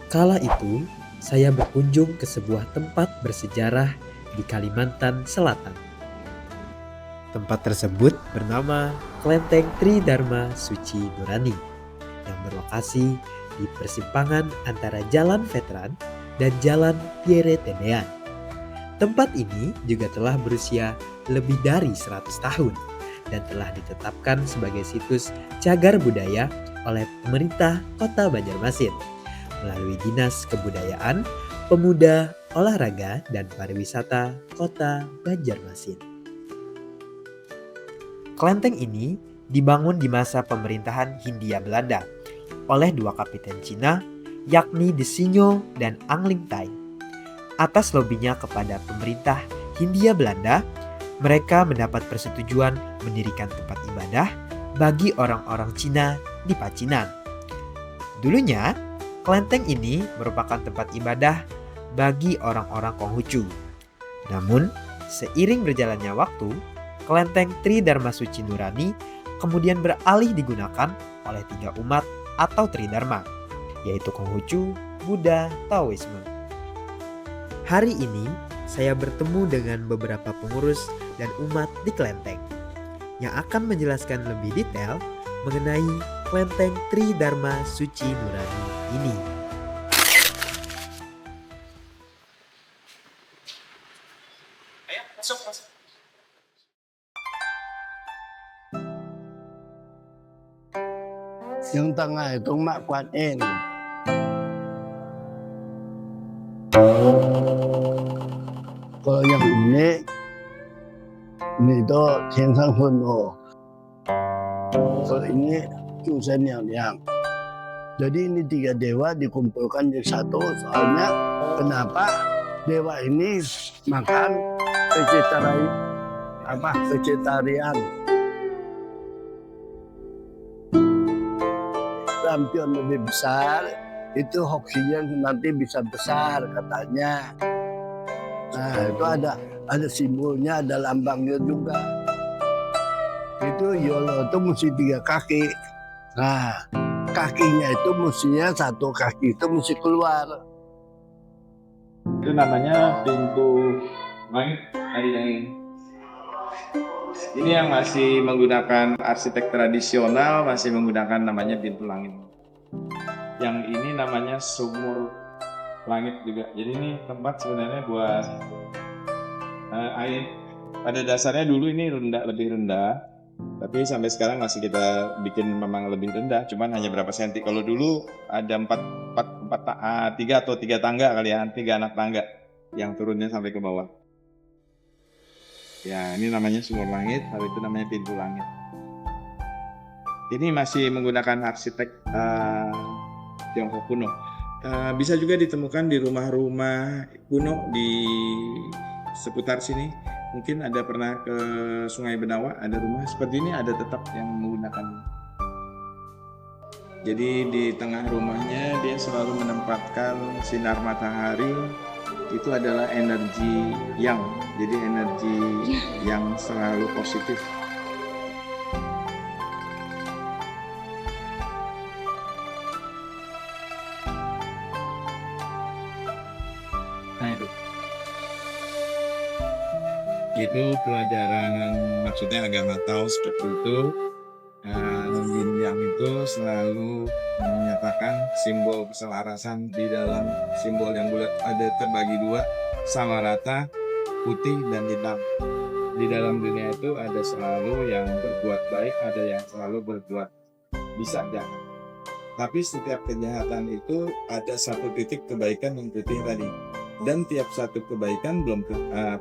Kala itu, saya berkunjung ke sebuah tempat bersejarah di Kalimantan Selatan. Tempat tersebut bernama Klenteng Tridharma Suci Nurani yang berlokasi di persimpangan antara Jalan Veteran dan Jalan Pierre Tendean. Tempat ini juga telah berusia lebih dari 100 tahun dan telah ditetapkan sebagai situs cagar budaya oleh pemerintah Kota Banjarmasin melalui Dinas Kebudayaan, Pemuda, Olahraga, dan Pariwisata Kota Banjarmasin. Kelenteng ini dibangun di masa pemerintahan Hindia Belanda oleh dua kapiten Cina, yakni De Sinjo dan Angling Tai. Atas lobinya kepada pemerintah Hindia Belanda, mereka mendapat persetujuan mendirikan tempat ibadah bagi orang-orang Cina di Pacinan. Dulunya, kelenteng ini merupakan tempat ibadah bagi orang-orang Konghucu. Namun, seiring berjalannya waktu, kelenteng Tridharma Suci Nurani kemudian beralih digunakan oleh tiga umat atau Tridharma, yaitu Konghucu, Buddha, Taoisme. Hari ini, saya bertemu dengan beberapa pengurus dan umat di kelenteng yang akan menjelaskan lebih detail mengenai kelenteng Tridharma Suci Nurani ini. Ayo, masuk. Yang tengah itu Mak Kuan Yin. Kalau yang ini itu Tian Sang Kuno. Kalau ini Chu Shen Yang. Jadi ini tiga dewa dikumpulkan jadi satu. Soalnya kenapa dewa ini makan vegetarian. Lampion lebih besar, itu oksigen nanti bisa besar katanya. Nah itu ada simbolnya, ada lambangnya juga. Itu Yolo itu mesti 3 kaki. Nah kakinya itu mestinya satu kaki itu mesti keluar. Itu namanya pintu langit. Ini yang masih menggunakan arsitek tradisional, masih menggunakan namanya pintu langit. Yang ini namanya sumur langit juga. Jadi ini tempat sebenarnya buat air. Pada dasarnya dulu ini lebih rendah, tapi sampai sekarang masih kita bikin memang lebih rendah, cuman hanya berapa senti. Kalau dulu ada 3 atau 3 tangga kali ya, 3 anak tangga yang turunnya sampai ke bawah. Ya, ini namanya sumur langit, hal itu namanya pintu langit. Ini masih menggunakan arsitek Tiongkok kuno. Bisa juga ditemukan di rumah-rumah kuno di seputar sini. Mungkin ada pernah ke Sungai Benawa, ada rumah seperti ini, ada tetap yang menggunakan. Jadi di tengah rumahnya dia selalu menempatkan sinar matahari. Itu adalah energi yang, jadi energi yang selalu positif. Nah itu pelajaran, maksudnya agama Tao seperti itu. Yin Yang itu selalu menyatakan simbol keselarasan di dalam simbol yang bulat, ada terbagi 2, sama rata, putih dan hitam. Di dalam dunia itu ada selalu yang berbuat baik, ada yang selalu berbuat bisa jahat. Tapi setiap kejahatan itu ada satu titik kebaikan yang putih tadi. Dan tiap satu kebaikan belum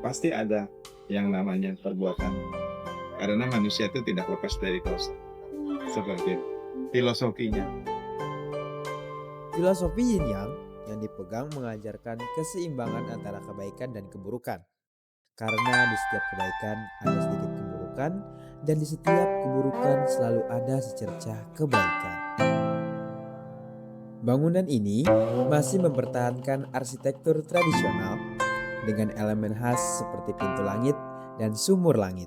pasti ada yang namanya perbuatan. Karena manusia itu tidak lepas dari dosa. Seperti filosofinya. Filosofi Yin Yang yang dipegang mengajarkan keseimbangan antara kebaikan dan keburukan. Karena di setiap kebaikan ada sedikit keburukan, dan di setiap keburukan selalu ada secercah kebaikan. Bangunan ini masih mempertahankan arsitektur tradisional dengan elemen khas seperti pintu langit dan sumur langit.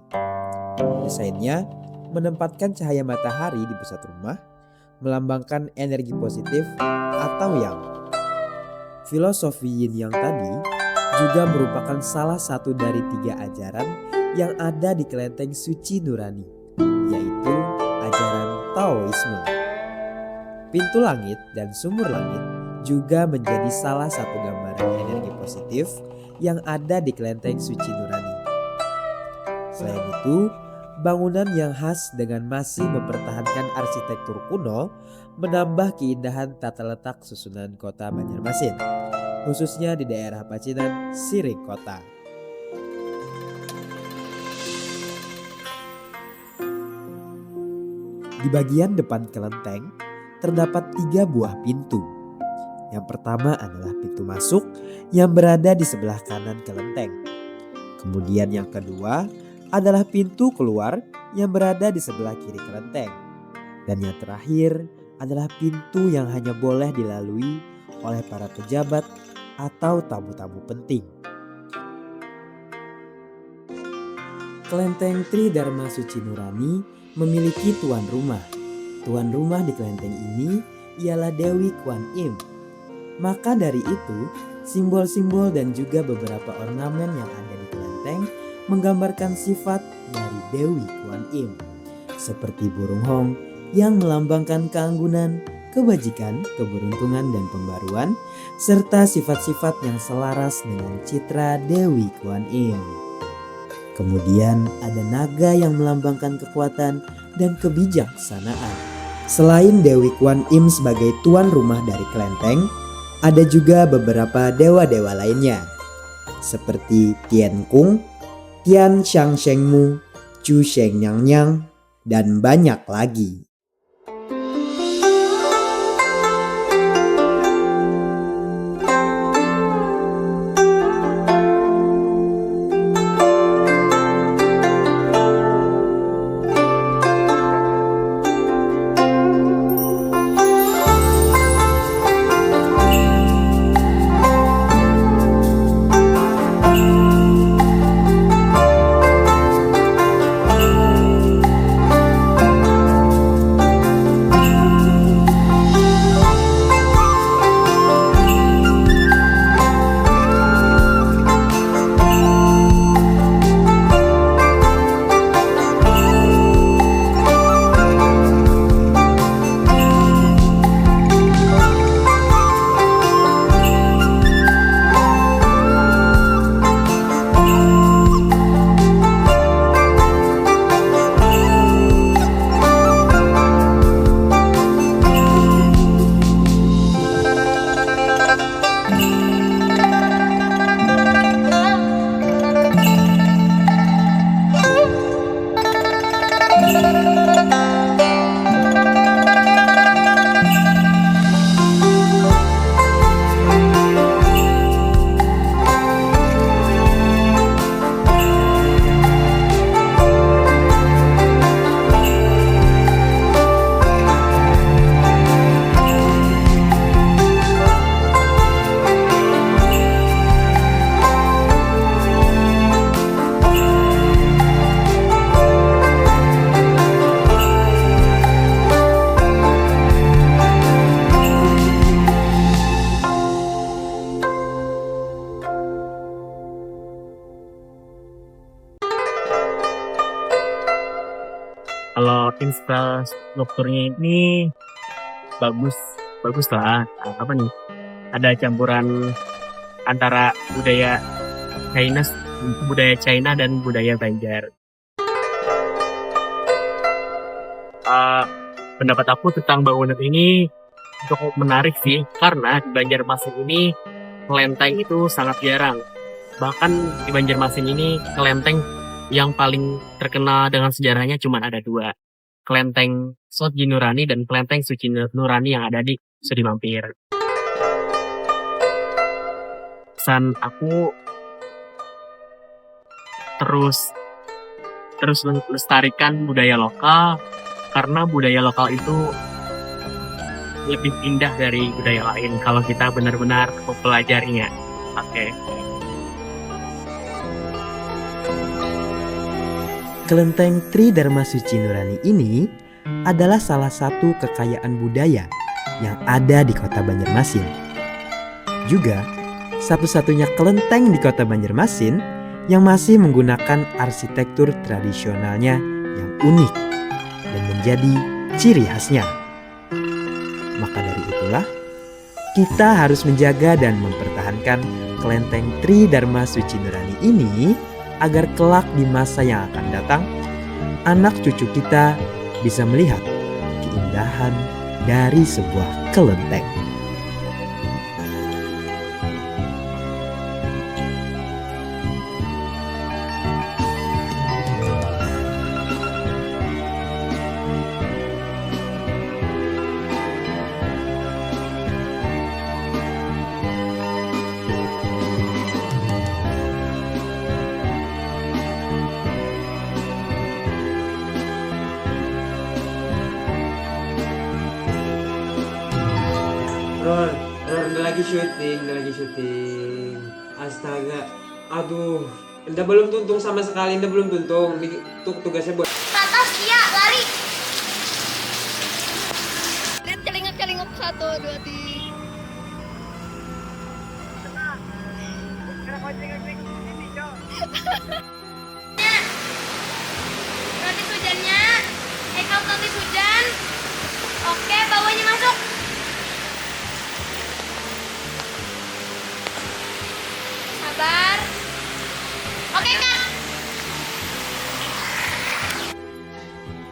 Desainnya menempatkan cahaya matahari di pusat rumah, melambangkan energi positif atau yang. Filosofi Yin Yang tadi juga merupakan salah satu dari 3 ajaran yang ada di kelenteng suci Nurani, yaitu ajaran Taoisme. Pintu langit dan sumur langit juga menjadi salah satu gambaran energi positif yang ada di kelenteng suci Nurani. Selain itu, bangunan yang khas dengan masih mempertahankan arsitektur kuno menambah keindahan tata letak susunan kota Banjarmasin, khususnya di daerah Pacinan, Siring Kota. Di bagian depan kelenteng terdapat 3 buah pintu. Yang pertama adalah pintu masuk yang berada di sebelah kanan kelenteng. Kemudian yang kedua adalah pintu keluar yang berada di sebelah kiri kelenteng. Dan yang terakhir adalah pintu yang hanya boleh dilalui oleh para pejabat atau tamu-tamu penting. Kelenteng Tridharma Suci Nurani memiliki tuan rumah. Tuan rumah di kelenteng ini ialah Dewi Kuan Im. Maka dari itu, simbol-simbol dan juga beberapa ornamen yang ada di kelenteng menggambarkan sifat dari Dewi Kuan Im, seperti burung hong yang melambangkan keanggunan, kebajikan, keberuntungan dan pembaruan, serta sifat-sifat yang selaras dengan citra Dewi Kuan Im. Kemudian ada naga yang melambangkan kekuatan dan kebijaksanaan. Selain Dewi Kuan Im sebagai tuan rumah dari kelenteng, ada juga beberapa dewa-dewa lainnya, seperti Tian Kung, Tian Shang Sheng Mu, Chu Sheng Nyang Nyang, dan banyak lagi. Kalau infrastrukturnya ini bagus lah. Apa nih? Ada campuran antara budaya China dan budaya Banjar. Pendapat aku tentang bangunan ini cukup menarik sih, karena di Banjarmasin ini kelenteng itu sangat jarang. Bahkan di Banjarmasin ini kelenteng yang paling terkenal dengan sejarahnya cuma ada 2. Kelenteng Sodji Nurani dan Kelenteng Suci Nurani yang ada di Sudi Mampir. Pesan aku terus melestarikan budaya lokal, karena budaya lokal itu lebih indah dari budaya lain kalau kita benar-benar mempelajarinya. Oke. Kelenteng Tridharma Suci Nurani ini adalah salah satu kekayaan budaya yang ada di kota Banjarmasin. juga satu-satunya kelenteng di kota Banjarmasin yang masih menggunakan arsitektur tradisionalnya yang unik dan menjadi ciri khasnya. Maka dari itulah, kita harus menjaga dan mempertahankan kelenteng Tri Dharma Suci Nurani ini agar kelak di masa yang akan datang, anak cucu kita bisa melihat keindahan dari sebuah kelenteng. Ron, udah lagi syuting. Astaga, aduh, Anda belum tuntung sama sekali, Anda belum tuntung. Ini tugasnya buat. Atas, iya, lari. Lihat celingak 1, 2, 3. Notis hujannya. Take out notis hujan. Oke, bawahnya masuk. Sabar. Oke, Kak.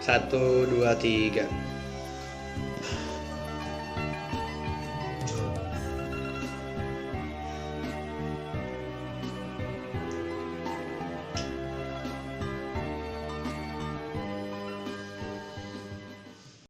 1, 2, 3.